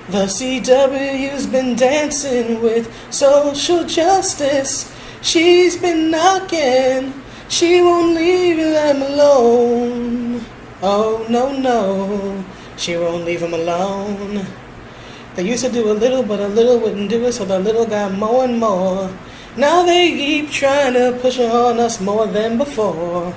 The CW's been dancing with social justice. She's been knocking, she won't leave them alone. Oh no, no, she won't leave them alone. They used to do a little, but a little wouldn't do it, so the little got more and more. Now they keep trying to push on us more than before.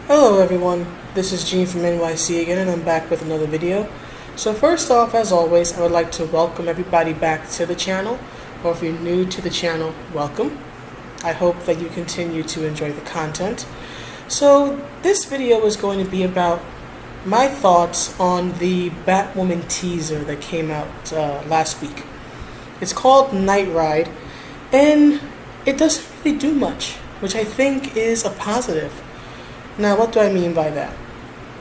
Hello everyone, this is Gene from NYC again, and I'm back with another video. So first off, as always, I would like to welcome everybody back to the channel, or if you're new to the channel, welcome. I hope that you continue to enjoy the content. So this video is going to be about my thoughts on the Batwoman teaser that came out last week. It's called Night Ride, and it doesn't really do much, which I think is a positive. Now, what do I mean by that?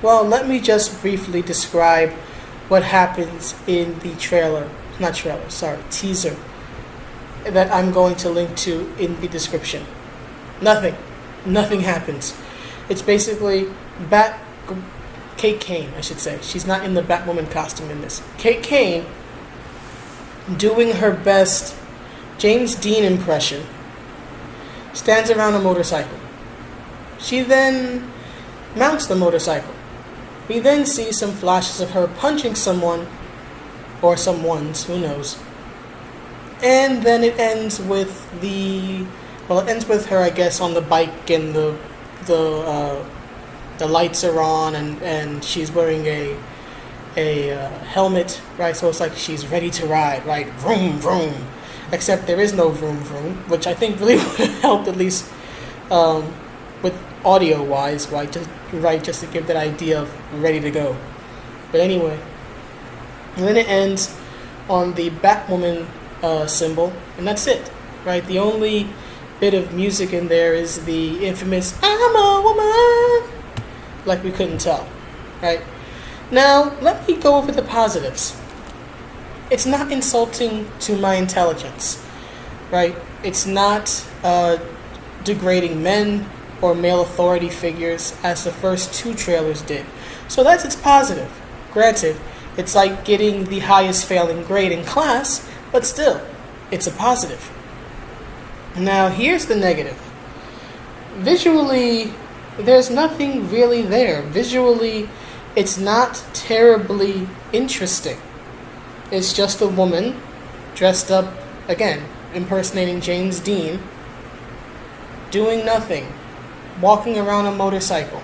Well, let me just briefly describe what happens in the teaser that I'm going to link to in the description. Nothing happens. It's basically Kate Kane, I should say. She's not in the Batwoman costume in this. Kate Kane doing her best James Dean impression, stands around a motorcycle. She then mounts the motorcycle. We then see some flashes of her punching someone, or someones, who knows. And then it ends with her, I guess, on the bike, and the lights are on, and she's wearing a helmet, right? So it's like she's ready to ride, right? Vroom, vroom. Except there is no vroom, vroom, which I think really would have helped, at least with audio-wise, right? Just to give that idea of ready to go. But anyway, and then it ends on the Batwoman symbol, and that's it, right? The only bit of music in there is the infamous "I'm a woman," like we couldn't tell, right? Now, let me go over the positives. It's not insulting to my intelligence, right? It's not degrading men or male authority figures as the first two trailers did. So that's its positive. Granted, it's like getting the highest failing grade in class, but still, it's a positive. Now, here's the negative. Visually, there's nothing really there. Visually, it's not terribly interesting. It's just a woman dressed up, again, impersonating James Dean, doing nothing, walking around a motorcycle.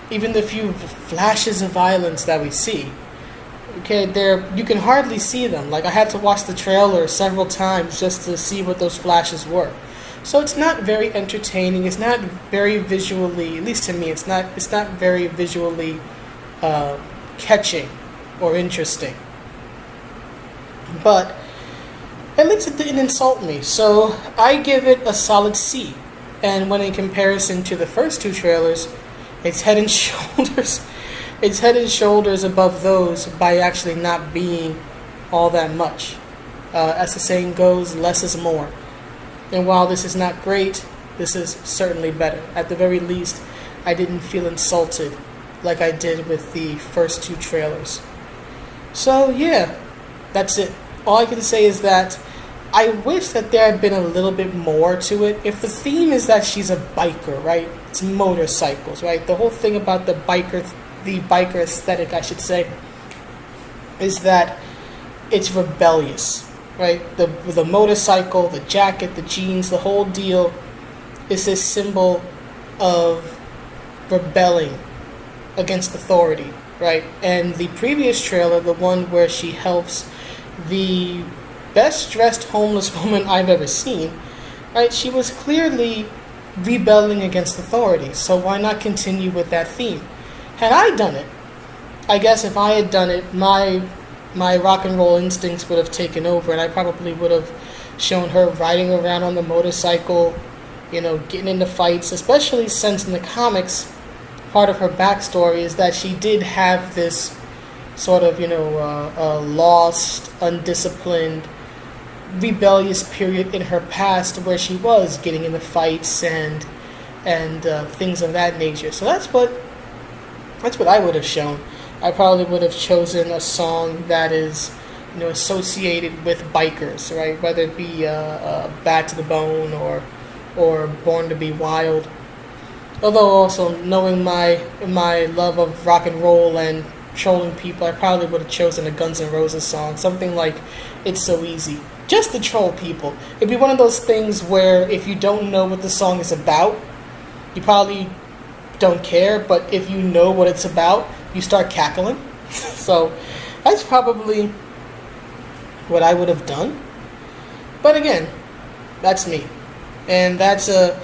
Even the few flashes of violence that we see, okay, you can hardly see them. Like, I had to watch the trailer several times just to see what those flashes were. So it's not very entertaining. It's not very visually, at least to me, it's not very visually catching or interesting. But at least it didn't insult me, so I give it a solid C. And when in comparison to the first two trailers, it's head and shoulders above those by actually not being all that much. As the saying goes, less is more. And while this is not great, this is certainly better. At the very least, I didn't feel insulted like I did with the first two trailers. So yeah, that's it. All I can say is that I wish that there had been a little bit more to it. If the theme is that she's a biker, right? It's motorcycles, right? The whole thing about the biker aesthetic, I should say, is that it's rebellious, right? The motorcycle, the jacket, the jeans, the whole deal is this symbol of rebelling against authority, right? And the previous trailer, the one where she helps the best dressed homeless woman I've ever seen, right? She was clearly rebelling against authority, so why not continue with that theme? Had I done it, I guess if I had done it, my rock and roll instincts would have taken over, and I probably would have shown her riding around on the motorcycle, getting into fights, especially since in the comics, part of her backstory is that she did have this sort of, lost, undisciplined rebellious period in her past where she was getting into fights and things of that nature. So that's what I would have shown. I probably would have chosen a song that is, associated with bikers, right? Whether it be Bad to the Bone or Born to Be Wild. Although also knowing my love of rock and roll and trolling people, I probably would have chosen a Guns N' Roses song, something like "It's So Easy," just to troll people. It'd be one of those things where if you don't know what the song is about, you probably don't care, but if you know what it's about, you start cackling. So that's probably what I would have done. But again, that's me, and that's a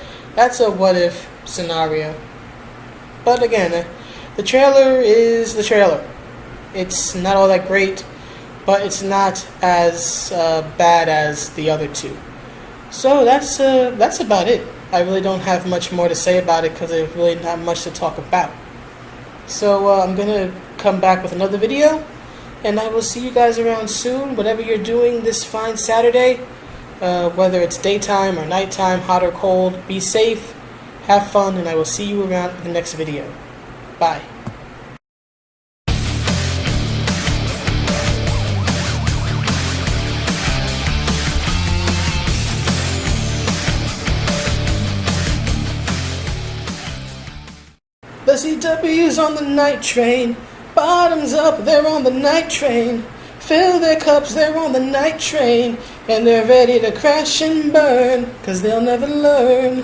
what if scenario. But again, the trailer is the trailer. It's not all that great, but it's not as bad as the other two. So that's about it. I really don't have much more to say about it because there's really not much to talk about. So I'm going to come back with another video, and I will see you guys around soon. Whatever you're doing this fine Saturday, whether it's daytime or nighttime, hot or cold, be safe, have fun, and I will see you around in the next video. Bye. The CW's on the night train. Bottoms up, they're on the night train. Fill their cups, they're on the night train. And they're ready to crash and burn, 'cause they'll never learn.